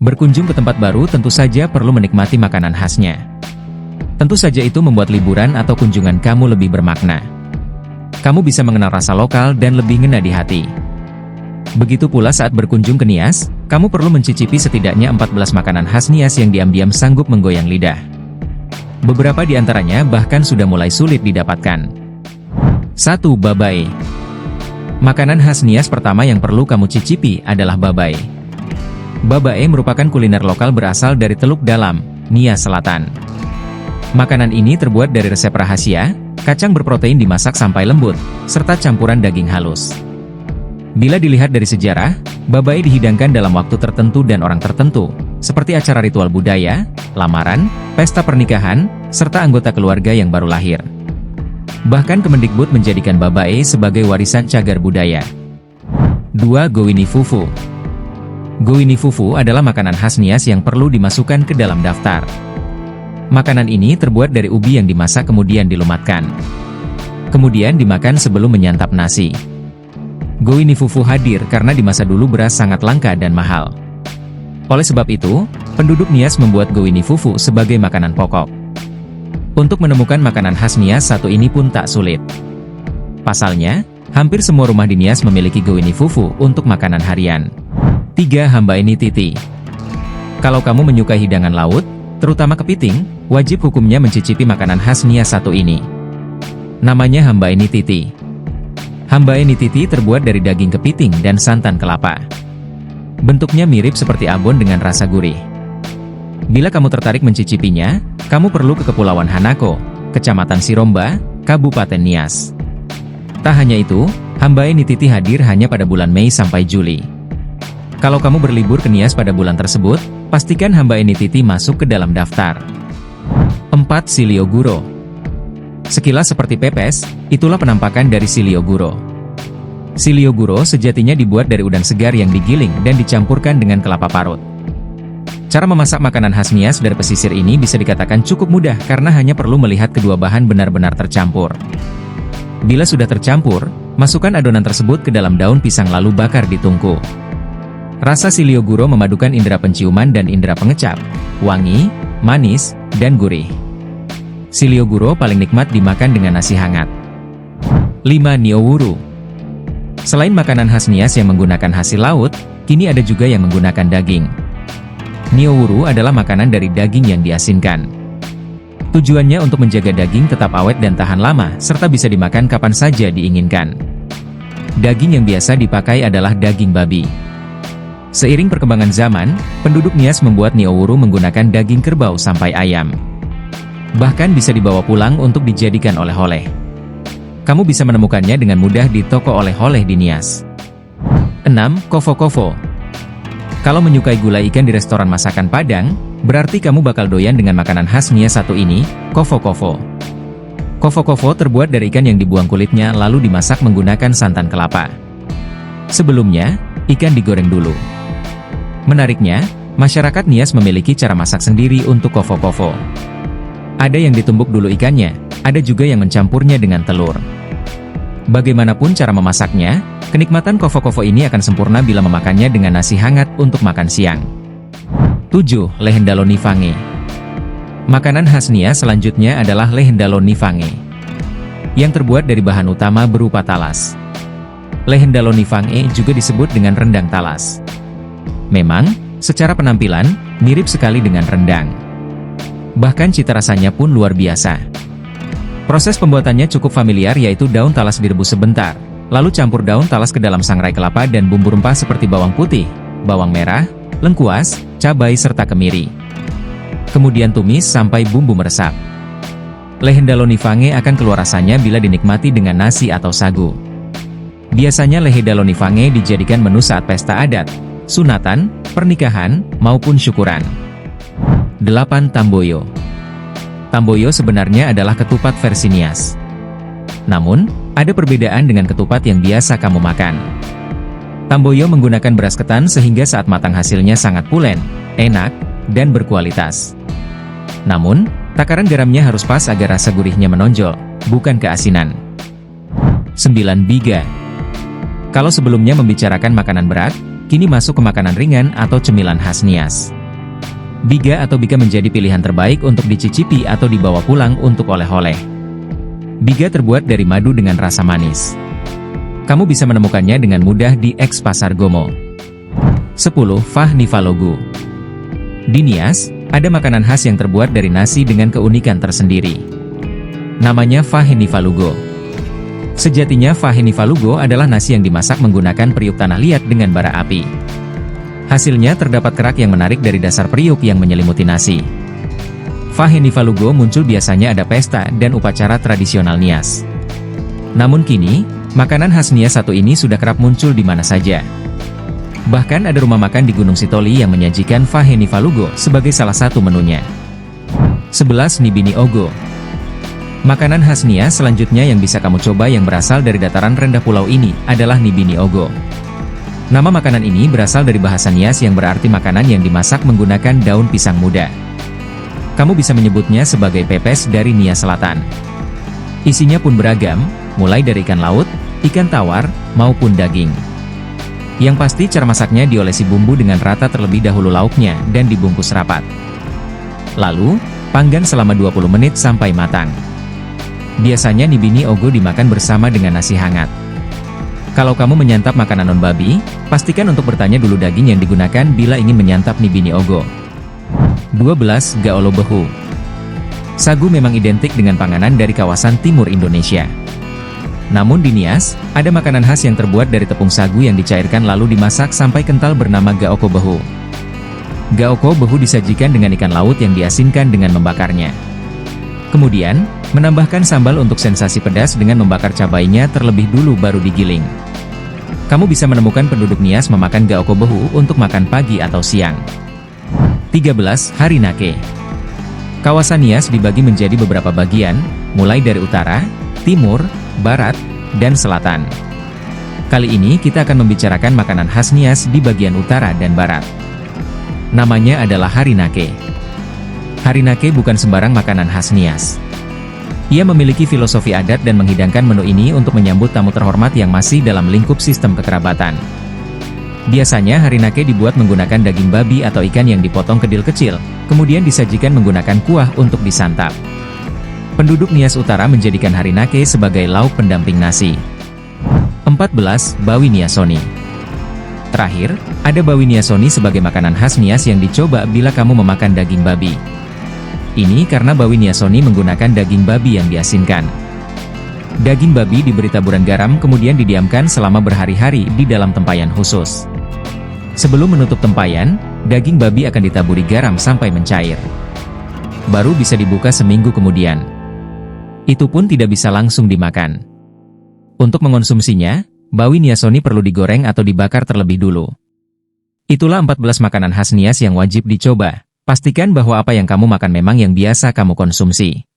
Berkunjung ke tempat baru tentu saja perlu menikmati makanan khasnya. Tentu saja itu membuat liburan atau kunjungan kamu lebih bermakna. Kamu bisa mengenal rasa lokal dan lebih ngena di hati. Begitu pula saat berkunjung ke Nias, kamu perlu mencicipi setidaknya 14 makanan khas Nias yang diam-diam sanggup menggoyang lidah. Beberapa di antaranya bahkan sudah mulai sulit didapatkan. 1. Babae. Makanan khas Nias pertama yang perlu kamu cicipi adalah babae. Babae merupakan kuliner lokal berasal dari Teluk Dalam, Nias Selatan. Makanan ini terbuat dari resep rahasia, kacang berprotein dimasak sampai lembut, serta campuran daging halus. Bila dilihat dari sejarah, babae dihidangkan dalam waktu tertentu dan orang tertentu, seperti acara ritual budaya, lamaran, pesta pernikahan, serta anggota keluarga yang baru lahir. Bahkan Kemendikbud menjadikan babae sebagai warisan cagar budaya. 2. Gowini Fufu. Gowini Fufu adalah makanan khas Nias yang perlu dimasukkan ke dalam daftar. Makanan ini terbuat dari ubi yang dimasak kemudian dilumatkan. Kemudian dimakan sebelum menyantap nasi. Gowini Fufu hadir karena di masa dulu beras sangat langka dan mahal. Oleh sebab itu, penduduk Nias membuat Gowini Fufu sebagai makanan pokok. Untuk menemukan makanan khas Nias satu ini pun tak sulit. Pasalnya, hampir semua rumah di Nias memiliki Gowini Fufu untuk makanan harian. 3. Hambaeni Titi. Kalau kamu menyukai hidangan laut, terutama kepiting, wajib hukumnya mencicipi makanan khas Nias satu ini. Namanya Hambaeni Titi. Hambaeni Titi terbuat dari daging kepiting dan santan kelapa. Bentuknya mirip seperti abon dengan rasa gurih. Bila kamu tertarik mencicipinya, kamu perlu ke Kepulauan Hanako, Kecamatan Siromba, Kabupaten Nias. Tak hanya itu, Hambaeni Titi hadir hanya pada bulan Mei sampai Juli. Kalau kamu berlibur ke Nias pada bulan tersebut, pastikan Hambaeni Titi masuk ke dalam daftar. 4. Silio Guro. Sekilas seperti pepes, itulah penampakan dari silio guro. Silio guro sejatinya dibuat dari udang segar yang digiling dan dicampurkan dengan kelapa parut. Cara memasak makanan khas Nias dari pesisir ini bisa dikatakan cukup mudah karena hanya perlu melihat kedua bahan benar-benar tercampur. Bila sudah tercampur, masukkan adonan tersebut ke dalam daun pisang lalu bakar di tungku. Rasa silio guro memadukan indera penciuman dan indera pengecap, wangi, manis, dan gurih. Silio guro paling nikmat dimakan dengan nasi hangat. 5. Niowuru. Selain makanan khas Nias yang menggunakan hasil laut, kini ada juga yang menggunakan daging. Niowuru adalah makanan dari daging yang diasinkan. Tujuannya untuk menjaga daging tetap awet dan tahan lama, serta bisa dimakan kapan saja diinginkan. Daging yang biasa dipakai adalah daging babi. Seiring perkembangan zaman, penduduk Nias membuat niowuru menggunakan daging kerbau sampai ayam. Bahkan bisa dibawa pulang untuk dijadikan oleh-oleh. Kamu bisa menemukannya dengan mudah di toko oleh-oleh di Nias. 6. Kofo-kofo. Kalau menyukai gulai ikan di restoran masakan Padang, berarti kamu bakal doyan dengan makanan khas Nias satu ini, kofo-kofo. Kofo-kofo terbuat dari ikan yang dibuang kulitnya lalu dimasak menggunakan santan kelapa. Sebelumnya, ikan digoreng dulu. Menariknya, masyarakat Nias memiliki cara masak sendiri untuk kofo-kofo. Ada yang ditumbuk dulu ikannya, ada juga yang mencampurnya dengan telur. Bagaimanapun cara memasaknya, kenikmatan kofo-kofo ini akan sempurna bila memakannya dengan nasi hangat untuk makan siang. 7. Lehendalo Nifange. Makanan khas Nias selanjutnya adalah lehendalo Nifange, yang terbuat dari bahan utama berupa talas. Lehendalo Nifange juga disebut dengan rendang talas. Memang, secara penampilan, mirip sekali dengan rendang. Bahkan cita rasanya pun luar biasa. Proses pembuatannya cukup familiar yaitu daun talas direbus sebentar, lalu campur daun talas ke dalam sangrai kelapa dan bumbu rempah seperti bawang putih, bawang merah, lengkuas, cabai serta kemiri. Kemudian tumis sampai bumbu meresap. Lehendalo Nifange akan keluar rasanya bila dinikmati dengan nasi atau sagu. Biasanya lehendalo Nifange dijadikan menu saat pesta adat, sunatan, pernikahan, maupun syukuran. 8. Tamboyo. Tamboyo sebenarnya adalah ketupat versi Nias. Namun, ada perbedaan dengan ketupat yang biasa kamu makan. Tamboyo menggunakan beras ketan sehingga saat matang hasilnya sangat pulen, enak, dan berkualitas. Namun, takaran garamnya harus pas agar rasa gurihnya menonjol, bukan keasinan. 9. Biga. Kalau sebelumnya membicarakan makanan berat, kini masuk ke makanan ringan atau cemilan khas Nias. Biga atau bika menjadi pilihan terbaik untuk dicicipi atau dibawa pulang untuk oleh-oleh. Biga terbuat dari madu dengan rasa manis. Kamu bisa menemukannya dengan mudah di eks Pasar Gomo. 10. Fah Nifalogu. Di Nias, ada makanan khas yang terbuat dari nasi dengan keunikan tersendiri. Namanya Fah Nifalugo. Sejatinya Fah Nifalugo adalah nasi yang dimasak menggunakan periuk tanah liat dengan bara api. Hasilnya terdapat kerak yang menarik dari dasar periuk yang menyelimuti nasi. Fah Nifalugo muncul biasanya ada pesta dan upacara tradisional Nias. Namun kini, makanan khas Nias satu ini sudah kerap muncul di mana saja. Bahkan ada rumah makan di Gunung Sitoli yang menyajikan Fah Nifalugo sebagai salah satu menunya. 11. Nibini Ogo. Makanan khas Nias selanjutnya yang bisa kamu coba yang berasal dari dataran rendah pulau ini adalah Nibini Ogo. Nama makanan ini berasal dari bahasa Nias yang berarti makanan yang dimasak menggunakan daun pisang muda. Kamu bisa menyebutnya sebagai pepes dari Nias Selatan. Isinya pun beragam, mulai dari ikan laut, ikan tawar, maupun daging. Yang pasti cara masaknya diolesi bumbu dengan rata terlebih dahulu lauknya dan dibungkus rapat. Lalu, panggang selama 20 menit sampai matang. Biasanya Nibini Ogo dimakan bersama dengan nasi hangat. Kalau kamu menyantap makanan non-babi, pastikan untuk bertanya dulu daging yang digunakan bila ingin menyantap Nibini Ogo. 12. Gaolo Behu. Sagu memang identik dengan panganan dari kawasan timur Indonesia. Namun di Nias, ada makanan khas yang terbuat dari tepung sagu yang dicairkan lalu dimasak sampai kental bernama gaoko behu. Gaoko behu disajikan dengan ikan laut yang diasinkan dengan membakarnya. Kemudian, menambahkan sambal untuk sensasi pedas dengan membakar cabainya terlebih dulu baru digiling. Kamu bisa menemukan penduduk Nias memakan gaoko behu untuk makan pagi atau siang. 13. Harinake. Kawasan Nias dibagi menjadi beberapa bagian, mulai dari utara, timur, barat, dan selatan. Kali ini kita akan membicarakan makanan khas Nias di bagian utara dan barat. Namanya adalah Harinake. Harinake bukan sembarang makanan khas Nias. Ia memiliki filosofi adat dan menghidangkan menu ini untuk menyambut tamu terhormat yang masih dalam lingkup sistem kekerabatan. Biasanya Harinake dibuat menggunakan daging babi atau ikan yang dipotong kedil kecil, kemudian disajikan menggunakan kuah untuk disantap. Penduduk Nias Utara menjadikan Harinake sebagai lauk pendamping nasi. 14. Bawi Niasoni. Terakhir, ada bawi Niasoni sebagai makanan khas Nias yang dicoba bila kamu memakan daging babi. Ini karena bawi Niasoni menggunakan daging babi yang diasinkan. Daging babi diberi taburan garam kemudian didiamkan selama berhari-hari di dalam tempayan khusus. Sebelum menutup tempayan, daging babi akan ditaburi garam sampai mencair. Baru bisa dibuka seminggu kemudian. Itu pun tidak bisa langsung dimakan. Untuk mengonsumsinya, bawi Niasoni perlu digoreng atau dibakar terlebih dulu. Itulah 14 makanan khas Nias yang wajib dicoba. Pastikan bahwa apa yang kamu makan memang yang biasa kamu konsumsi.